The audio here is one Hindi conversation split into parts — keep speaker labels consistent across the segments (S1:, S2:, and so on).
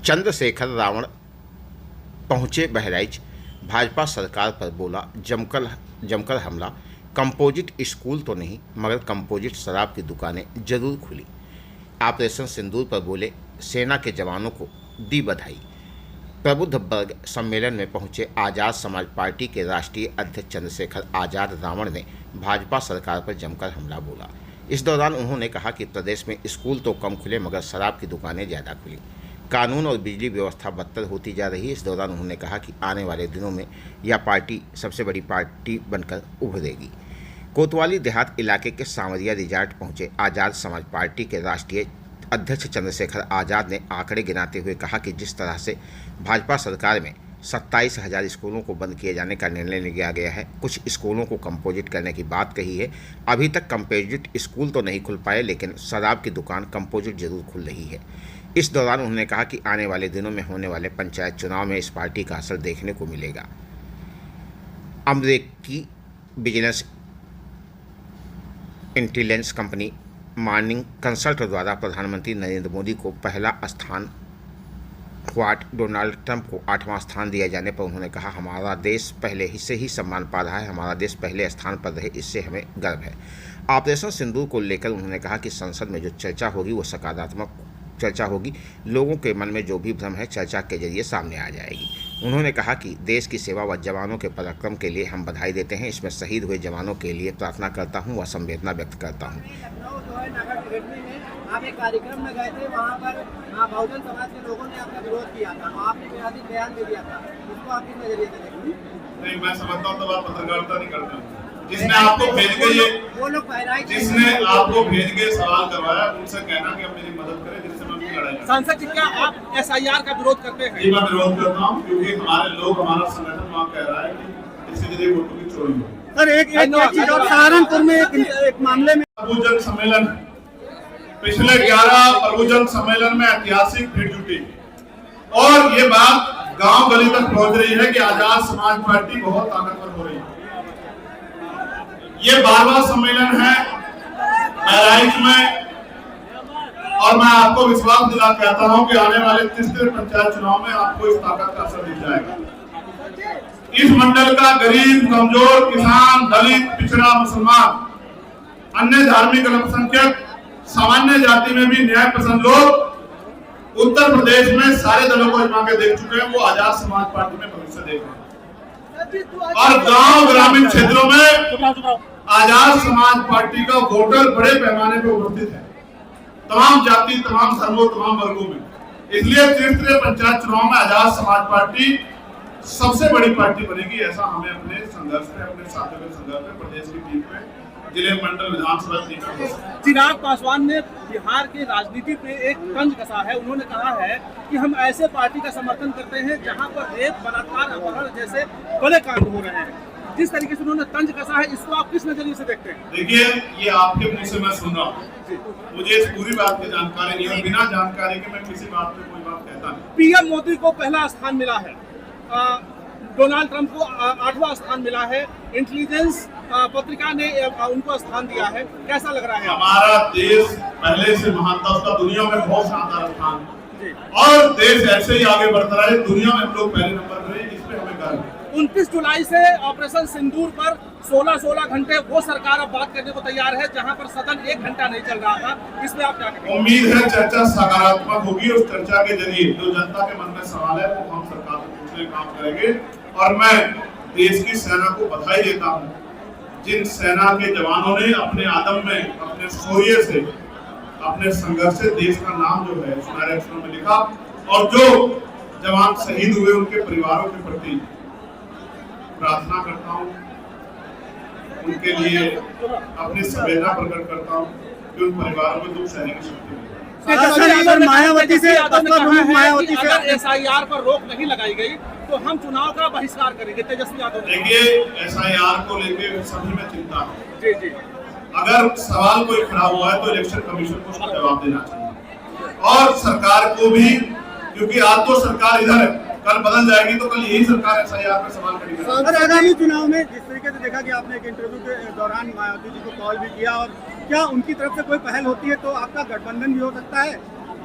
S1: चंद्रशेखर रावण पहुंचे बहराइच, भाजपा सरकार पर बोला जमकर हमला। कंपोजिट स्कूल तो नहीं मगर कंपोजिट शराब की दुकानें जरूर खुली। ऑपरेशन सिंदूर पर बोले सेना के जवानों को दी बधाई। प्रबुद्ध वर्ग सम्मेलन में पहुंचे आज़ाद समाज पार्टी के राष्ट्रीय अध्यक्ष चंद्रशेखर आज़ाद रावण ने भाजपा सरकार पर जमकर हमला बोला। इस दौरान उन्होंने कहा कि प्रदेश में स्कूल तो कम खुले मगर शराब की दुकानें ज़्यादा खुली। कानून और बिजली व्यवस्था बदतर होती जा रही है। इस दौरान उन्होंने कहा कि आने वाले दिनों में यह पार्टी सबसे बड़ी पार्टी बनकर उभरेगी। कोतवाली देहात इलाके के सांवरिया रिजार्ट पहुंचे आज़ाद समाज पार्टी के राष्ट्रीय अध्यक्ष चंद्रशेखर आज़ाद ने आंकड़े गिनाते हुए कहा कि जिस तरह से भाजपा सरकार में 27,000 स्कूलों को बंद किए जाने का निर्णय लिया गया है, कुछ स्कूलों को कंपोजिट करने की बात कही है। अभी तक कंपोजिट स्कूल तो नहीं खुल पाए लेकिन शराब की दुकान कंपोजिट जरूर खुल रही है। इस दौरान उन्होंने कहा कि आने वाले दिनों में होने वाले पंचायत चुनाव में इस पार्टी का असर देखने को मिलेगा। अमेरिकी business intelligence company morning consult द्वारा प्रधानमंत्री नरेंद्र मोदी को पहला स्थान डोनाल्ड ट्रंप को 8वां स्थान दिए जाने पर उन्होंने कहा हमारा देश पहले से ही सम्मान पा रहा है, हमारा देश पहले स्थान पर रहे, इससे हमें गर्व है। ऑपरेशन सिंदूर को लेकर उन्होंने कहा कि संसद में जो चर्चा होगी वो सकारात्मक चर्चा होगी। लोगों के मन में जो भी भ्रम है चर्चा के जरिए सामने आ जाएगी। उन्होंने कहा कि देश की सेवा व जवानों के पराक्रम के लिए हम बधाई देते हैं। इसमें शहीद हुए जवानों के लिए प्रार्थना करता हूं व संवेदना व्यक्त करता हूं।
S2: आप एक कार्यक्रम में गए थे, वहाँ पर बहुजन समाज के लोगों ने आपका विरोध किया था, आपने विवादित बयान दे दिया था, इसको आप किस नजरिए से देखते हैं?
S3: नहीं, मैं समझता हूँ तो आप पत्रकारिता नहीं करते। जिसने आपको भेज के सवाल करवाया उनसे कहना कि आप मेरी मदद करें जिससे मैं अपनी लड़ाई।
S2: सांसद जी, क्या आप SIR का विरोध करते हैं?
S3: जी, मैं विरोध करता हूँ क्योंकि हमारे लोग, हमारा संगठन वहाँ कह रहा है कि इसके जरिए वोटों की चोरी हो।
S2: सर एक चीज और, सहारनपुर में एक मामले में
S3: प्रभुजन सम्मेलन, पिछले 11 प्रभुजन सम्मेलन में ऐतिहासिक भीड़ जुटी और ये बात गांव गली तक पहुंच रही है कि आजाद समाज पार्टी बहुत ताकतवर हो रही है। ये 12वां सम्मेलन है बहराइच में और मैं आपको विश्वास दिला कहता हूं कि आने वाले 33 पंचायत चुनाव में आपको इस ताकत का असर दिख जाएगा। इस मंडल का गरीब, कमजोर, किसान, दलित, पिछड़ा, मुसलमान, अन्य धार्मिक अल्पसंख्यक, सामान्य जाति में भी न्याय पसंद लोग उत्तर प्रदेश में सारे दलों को आजमा के देख चुके हैं। वो आजाद समाज पार्टी में भविष्य देख रहे हैं और गांव ग्रामीण क्षेत्रों में आजाद समाज पार्टी का वोटर बड़े पैमाने पर उपस्थित है, तमाम जाति, तमाम धर्मों, तमाम वर्गों में। इसलिए 33 पंचायत चुनाव में आजाद समाज पार्टी सबसे बड़ी पार्टी बनेगी, ऐसा हमें अपने संघर्ष में, अपने साथियों के संघर्ष में, प्रदेश की टीम में, जिले मंडल विधानसभा टीम में।
S2: चिराग पासवान ने बिहार की राजनीति पे एक तंज कसा है। उन्होंने कहा है कि हम ऐसे पार्टी का समर्थन करते हैं जहां पर रेप, बलात्कार, अपहरण जैसे बड़े कांड हो रहे हैं। जिस तरीके से उन्होंने तंज कसा है, इसको आप किस नजरिए से देखते हैं?
S3: देखिए, ये आपके मुंह से मैं सुन रहा हूँ, मुझे इस पूरी बात की जानकारी नहीं है। बिना जानकारी के मैं किसी बात पे कोई बात कहता नहीं।
S2: PM मोदी को पहला स्थान मिला है, डोनाल्ड ट्रंप को 8वां स्थान मिला है, इंटेलिजेंस पत्रिका ने उनको स्थान दिया है। कैसा लग रहा है?
S3: हमारा देश पहले से महान था, उसका दुनिया में बहुत शानदार स्थान है और देश ऐसे ही आगे बढ़ता रहे, दुनिया में हम लोग पहले नंबर पर रहे, इस पे हमें गर्व है।
S2: 29 जुलाई से ऑपरेशन सिंदूर पर 16 घंटे वो सरकार अब बात करने को तैयार है जहां पर सदन 1 घंटा नहीं चल रहा था। इसमें आप क्या कहेंगे?
S3: उम्मीद है चर्चा सकारात्मक होगी। उस चर्चा के जरिए जो जनता के मन में सवाल है वो हम सरकार से पूछने का काम करेंगे और मैं देश की सेना को बधाई देता हूँ। जिन सेना के जवानों ने अपने आदम में, अपने शौर्य से, अपने संघर्ष से देश का नाम जो है सुनहरे अक्षरों में लिखा और जो जवान शहीद हुए उनके परिवारों के प्रति प्रार्थना करता हूँ, उनके लिए अपनी संवेदना प्रकट करता हूँ कि उन परिवारों में दुख सहने की शक्ति मिले।
S2: मायावती से अगर SIR पर रोक नहीं लगाई गई तो हम चुनाव का बहिष्कार करेंगे, तेजस्वी यादव।
S3: देखिए, SIR को लेकर सभी में चिंता है।
S2: जी।
S3: अगर सवाल कोई खड़ा हुआ है तो इलेक्शन कमीशन को उसका जवाब देना चाहिए और सरकार को भी, क्योंकि आज तो सरकार इधर है, कल बदल जाएगी तो कल यही सरकार SIR पे सवाल करेगी।
S2: आगामी चुनाव में जिस तरीके से देखा कि आपने एक इंटरव्यू के दौरान मायावती जी को कॉल भी किया, और क्या उनकी तरफ से कोई पहल होती है तो आपका गठबंधन भी हो सकता है?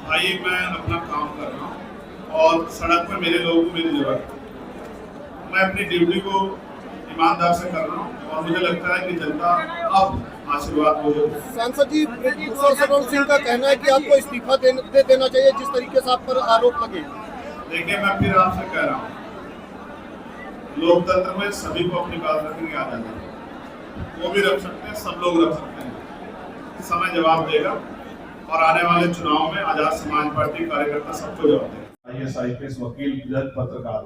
S3: भाई, मैं अपना काम कर रहा हूँ और सड़क पे मेरे लोगों को मेरी जरूरत है। मैं अपनी ड्यूटी को ईमानदार से कर रहा हूँ और मुझे लगता है कि जनता अब आशीर्वाद मुझे।
S4: सांसद जी, सरवण सिंह का कहना है कि आपको इस्तीफा दे देना चाहिए जिस तरीके से आप पर आरोप लगे।
S3: देखिए, मैं फिर आपसे कह रहा हूँ, लोकतंत्र में सभी को अपनी बात रखने की आजादी है। वो भी रख सकते हैं, सब लोग रख सकते हैं। समय जवाब देगा और आने वाले चुनाव में आजाद समाज पार्टी कार्यकर्ता सबको जवाब देगा।
S5: IAS, IPS, वकील, जज, पत्रकार।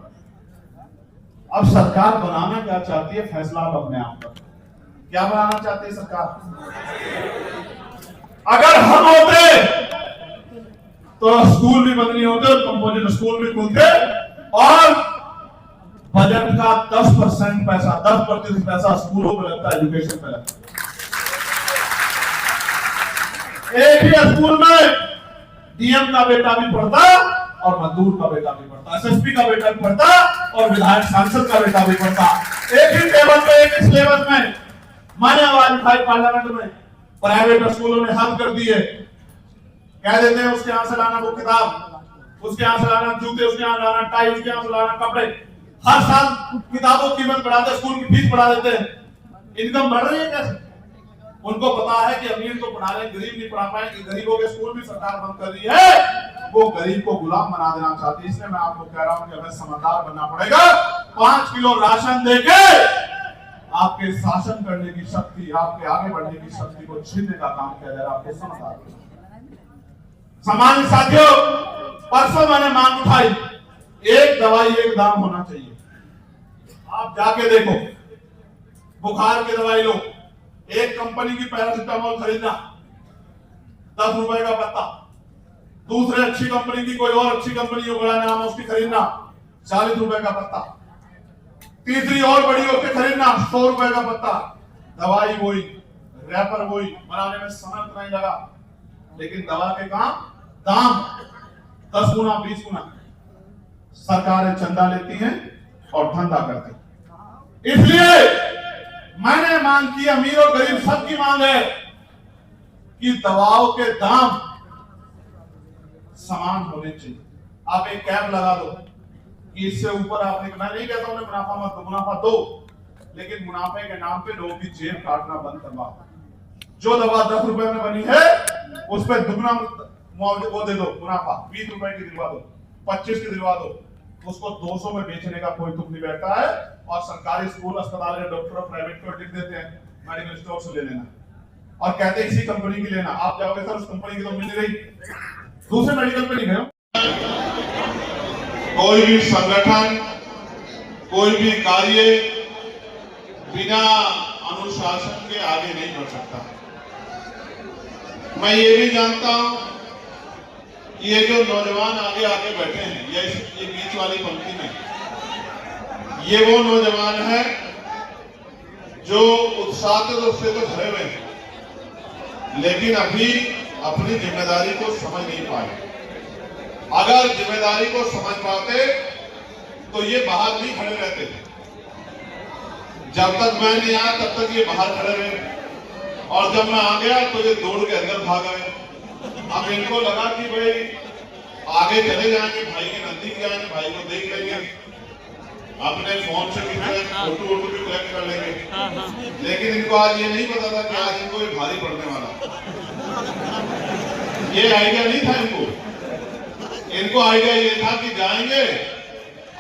S5: अब सरकार बनाना क्या चाहती है, फैसला आप अपने आप पर। क्या बनाना चाहती है सरकार? अगर हम होते तो स्कूल भी बंद नहीं होते और कंपोजिट स्कूल भी खुलते और बजट का 10% पैसा, 10% पैसा स्कूलों पे लगता है, एजुकेशन पे लगता है। एक ही स्कूल में डीएम का बेटा भी पढ़ता और मजदूर का बेटा भी पढ़ता, एसएसपी का बेटा भी पढ़ता और विधायक सांसद का बेटा भी पढ़ता। एक ही टेबल पे, एक ही सिलेबस में। मैंने आवाज उठाई पार्लियामेंट में, प्राइवेट स्कूलों ने हद कर दिए। कह देते हैं उसके यहां से लाना वो किताब, उसके यहां से लाना जूते, उसके यहां लाना टाई, उसके यहां से लाना कपड़े। हर साल किताबों की कीमत बढ़ाते, स्कूल की फीस बढ़ा देते हैं। इनकम बढ़ रही है कैसे? उनको पता है कि अमीर तो पढ़ा रहे, गरीब नहीं पढ़ा पाएंगे। गरीबों के स्कूल भी सरकार बंद कर रही है। वो गरीब को गुलाम बना देना चाहती है। इसलिए मैं आपको कह रहा हूं कि हमें समझदार बनना पड़ेगा। 5 किलो राशन देके आपके शासन करने की शक्ति, आपके आगे बढ़ने की शक्ति को छीनने का काम किया जा रहा है। आपको समझदार सामान्य साथियों, परसों मैंने मांग उठाई, एक दवाई एक दाम होना चाहिए। आप जाके देखो, बुखार की दवाई लो, एक कंपनी की पैरासिटामोल खरीदना 10 रुपए का पत्ता, दूसरे अच्छी कंपनी की कोई और अच्छी कंपनी हो, बड़ा नाम उसकी खरीदना 40 रुपए का पत्ता, तीसरी और बड़ी होकर खरीदना 100 रुपए का पत्ता। दवाई वही, रैपर वही, बनाने में समय उतना ही लगा, लेकिन दवा के काम दाम 10 गुना 20 गुना। सरकारें चंदा लेती हैं और धंधा करती हैं। इसलिए मैंने मांग की, अमीर और गरीब सबकी मांग है कि दवाओं के दाम समान होने चाहिए। आप एक कैप लगा दो कि इससे ऊपर आपने, मैं नहीं कहता हूं मुनाफा मत दो, मुनाफा दो, लेकिन मुनाफे के नाम पे लोगों की जेब काटना बंद करवा। जो दवा 10 रुपए में बनी है उस पर दुगना मुआवजा वो दे दो, मुनाफा 20 रुपए की दिलवा दो, 25 की दिलवा दो। उसको 200 में बेचने का कोई तुक नहीं बैठता है। और सरकारी स्कूल, अस्पताल या डॉक्टर प्राइवेट को लिख देते हैं मेडिकल स्टोर से ले लेना और कहते हैं इसी कंपनी की लेना। आप जाओगे सर, उस कंपनी की तो मिल नहीं रही, दूसरे मेडिकल पे नहीं गए।
S3: कोई भी संगठन, कोई भी कार्य बिना अनुशासन के आगे नहीं बढ़ सकता। मैं ये भी जानता हूं कि ये जो नौजवान आगे आगे बैठे हैं, ये बीच वाली पंक्ति में, ये वो नौजवान है जो उत्साह से तो भरे हुए हैं, लेकिन अभी अपनी जिम्मेदारी को समझ नहीं पाए। अगर जिम्मेदारी को समझ पाते तो ये बाहर नहीं खड़े रहते थे। जब तक मैं नहीं आया तब तक ये बाहर खड़े रहे और जब मैं आ गया तो ये दौड़ के अंदर भाग गए। अब इनको लगा कि भाई आगे चले जाएंगे, भाई के नजदीक जाएंगे, भाई को देख लेंगे, अपने फोन से फोटो भी कलेक्ट कर लेंगे। लेकिन इनको आज ये नहीं पता था कि आज इनको ये भारी पड़ने वाला। ये आइडिया नहीं था इनको आइडिया ये था कि जाएंगे,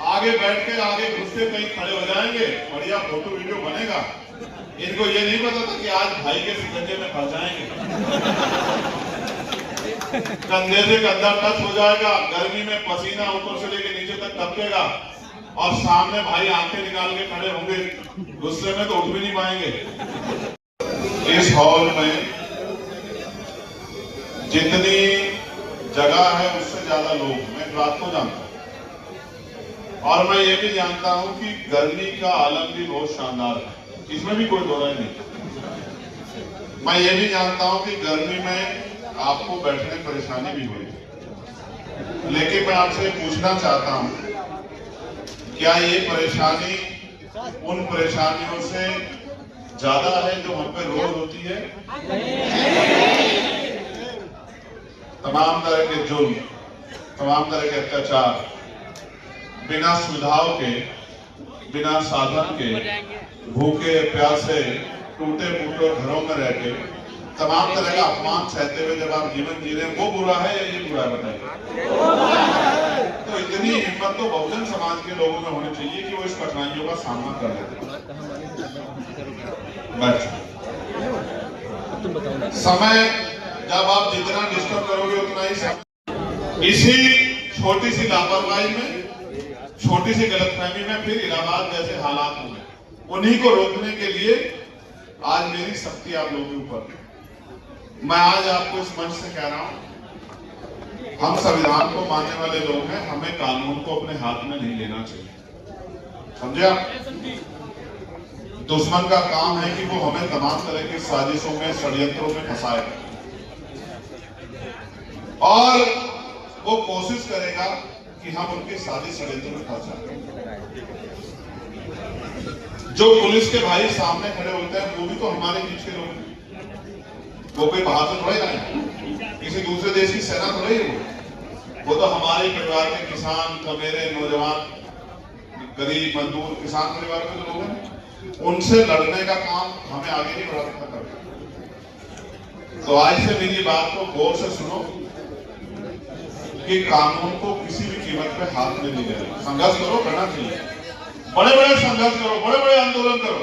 S3: आगे बैठ के आगे घुसते कहीं खड़े हो जाएंगे, बढ़िया फोटो वीडियो बनेगा। इनको ये नहीं पता था कि आज भाई के सिकंजे में फंस जाएंगे। कंधे से कंधा टच हो जाएगा, गर्मी में पसीना ऊपर से लेके नीचे तक टपकेगा और सामने भाई आंखें निकाल के खड़े होंगे, गुस्से में तो उठ भी नहीं पाएंगे। इस हॉल में जितनी जगह है उससे ज्यादा लोग, मैं इस बात को जानता हूं और मैं ये भी जानता हूं कि गर्मी का आलम भी बहुत शानदार है, इसमें भी कोई दो राय नहीं। मैं ये भी जानता हूं कि गर्मी में आपको बैठने में परेशानी भी हुई, लेकिन मैं आपसे पूछना चाहता हूं, क्या ये परेशानी उन परेशानियों से ज्यादा है जो हम पे रोज होती है? तमाम तरह के जुल्म, तमाम तरह के अत्याचार, बिना सुविधाओं के, बिना साधन के, भूखे प्यासे टूटे फूटे घरों में रह के तमाम तरह का अपमान सहते हुए जब आप जीवन जी रहे हैं, वो बुरा है या ये बुरा है बताइए। तो इतनी हिम्मत तो बहुजन समाज के लोगों में होनी चाहिए कि वो इस कठिनाइयों का सामना कर लेते हैं। समय जब आप जितना डिस्टर्ब करोगे उतना ही समय। इसी छोटी सी लापरवाही में, छोटी सी गलतफहमी में फिर इलाहाबाद जैसे हालात होंगे। उन्हीं को रोकने के लिए आज मेरी सख्ती आप लोगों के ऊपर। मैं आज आपको इस मंच से कह रहा हूं, हम संविधान को मानने वाले लोग हैं, हमें कानून को अपने हाथ में नहीं लेना चाहिए, समझे आप? दुश्मन का काम है कि वो हमें तमाम तरह की साजिशों में, षड्यंत्रों में फंसाए और वो कोशिश करेगा कि हम उनके साजिश षड्यंत्रों में फंस जाए। जो पुलिस के भाई सामने खड़े होते हैं वो भी तो हमारे बीच के लोग हैं, वो कोई बाहर से थोड़े आए, किसी दूसरे देश की सेना थोड़ी है, वो तो हमारे परिवार के किसान, कमेरे, नौजवान, गरीब, मजदूर, किसान परिवार के लोग हैं। उनसे लड़ने का काम हमें आगे नहीं बढ़ा सकता। तो आज से मेरी बात को गौर से सुनो कि कानून को किसी भी कीमत पे हाथ में नहीं लेना। संघर्ष करो, करना चाहिए, बड़े बड़े संघर्ष करो, बड़े बड़े आंदोलन करो,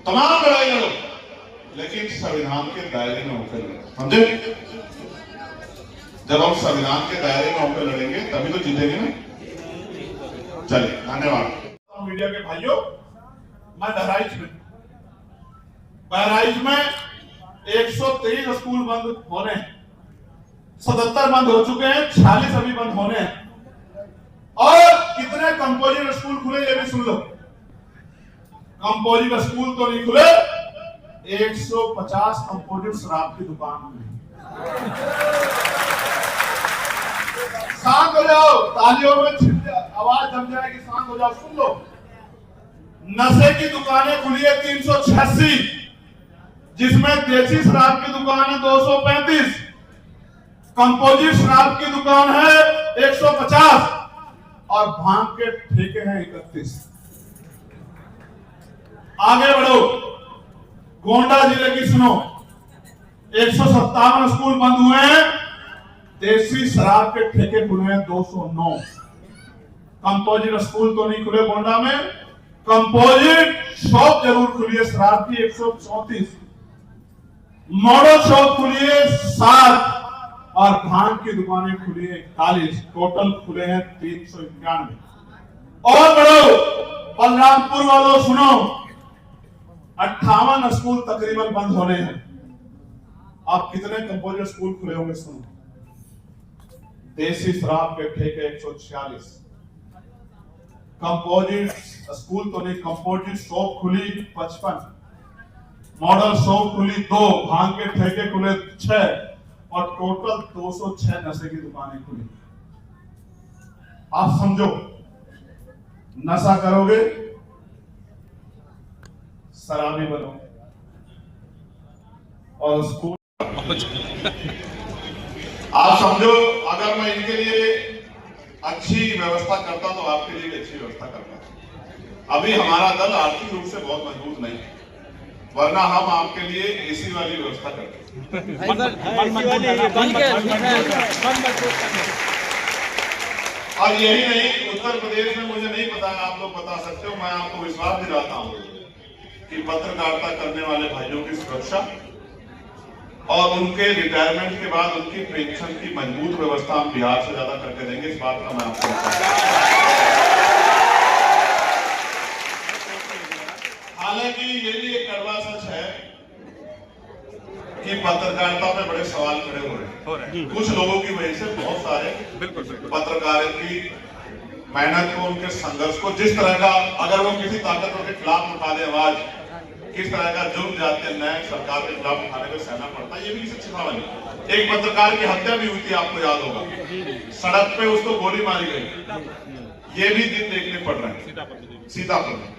S3: तमाम लड़ाई लड़ो, लेकिन संविधान के दायरे में होकर लड़ो, समझे? जब हम संविधान के दायरे में होकर लड़ेंगे तभी तो जीतेंगे ना। चलिए, धन्यवाद। मीडिया के भाइयों, मैं बहराइच में 123 स्कूल बंद होने, 77 बंद हो चुके हैं, 46 अभी बंद होने हैं। और कितने कंपोजिट स्कूल खुले ये भी सुन लो। कंपोजिट स्कूल तो नहीं खुले, 150 कंपोजिट शराब की दुकान खुली। शांत हो जाओ, तालियों में आवाज जम जाएगी, शांत हो जाओ, सुन लो। नशे की दुकानें खुली है 386, जिसमें देसी शराब की दुकान है 235, कंपोजिट शराब की दुकान है 150 और भांग के ठेके हैं 31। आगे बढ़ो, गोंडा जिले की सुनो, 157 स्कूल बंद हुए हैं, देसी शराब के ठेके खुले हैं 209। कंपोजिट स्कूल तो नहीं खुले गोंडा में, कंपोजिट शॉप जरूर खुली है शराब की 134, मॉडल शॉप खुली है 7 और भांग की दुकानें खुली है 41। टोटल खुले हैं 391। और बढ़ो, बलरामपुर वालों सुनो, 58 स्कूल तकरीबन बंद होने हैं। अब कितने कंपोजिट स्कूल खुले होंगे सुनो। देसी शराब के ठेके 146, कंपोजिट स्कूल तो नहीं, कंपोजिट शॉप खुली 55, मॉडल शॉप खुली 2, भांग के ठेके खुले 6 और टोटल 206 नशे की दुकानें खुली। आप समझो, नशा करोगे शराबी बनो और स्कूल। आप समझो, अगर मैं इनके लिए अच्छी व्यवस्था करता तो आपके लिए अच्छी व्यवस्था करता। अभी हमारा दल आर्थिक रूप से बहुत मजबूत नहीं है, वरना हम आपके लिए एसी वाली व्यवस्था करते। और यही नहीं, उत्तर प्रदेश में मुझे नहीं पता, आप लोग बता सकते हो, मैं आपको विश्वास दिलाता हूं कि पत्रकारिता करने वाले भाइयों की सुरक्षा और उनके रिटायरमेंट के बाद उनकी पेंशन की मजबूत व्यवस्था हम बिहार से ज्यादा करके देंगे। इस बात का मैं आपको हालांकि ये भी एक कड़वा सच है कि पत्रकारिता पे बड़े सवाल खड़े हो रहे हैं कुछ लोगों की वजह से। बहुत सारे पत्रकारों की मेहनत को, उनके संघर्ष को, जिस तरह का अगर वो किसी ताकतवर के खिलाफ उठा दे आवाज, किस तरह का जुर्म जाते अन्याय सरकार के खिलाफ उठाने को सहना पड़ता है, ये भी किसी छिपा नहीं। एक पत्रकार की हत्या भी हुई थी, आपको याद होगा, सड़क पे उसको गोली मारी गई, ये भी दिन देखने पड़ रहे हैं सीतापुर में।